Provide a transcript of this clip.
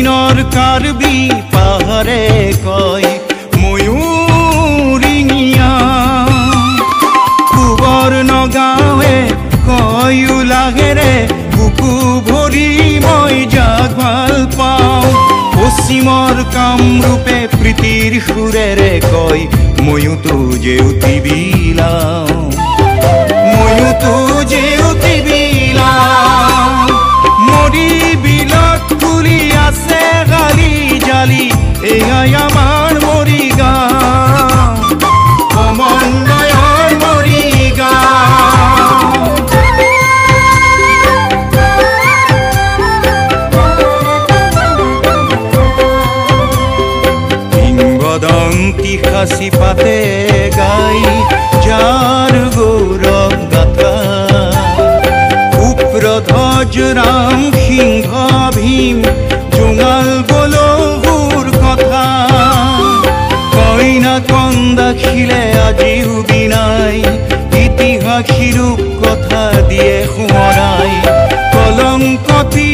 দক্ষিণৰ কাৰ্বি পাহাৰে কয় ময়ূৰিঙীয়া, পূবৰ নগাঁৱে কয় উলাহেৰে বুকু ভৰি মই যাক ভাল পাওঁ। পশ্চিমৰ কামৰূপে প্ৰীতিৰ সুৰেৰে কয় ময়োতো জেউতি বিলাওঁ, ময়োতো জেউতি বিলাওঁ। মৰি বিলত ফুলি আছে গালি জালি, এয়াই আমাৰ মৰিগাঁও, সমন্বয়ৰ মৰিগাঁও। কিংবদন্তি সাঁচি পাতে গাই যাৰ গৌৰৱ গাথা, উপ্ৰধ্বজ ৰাম সিংহ ভীম জোঙাল বলহুৰ কথা। কইনা কন্দাখিলে আজিও বিনাই, ইতিহাসী ৰূপ কথা দিয়ে সোঁৱৰাই। কলংকতি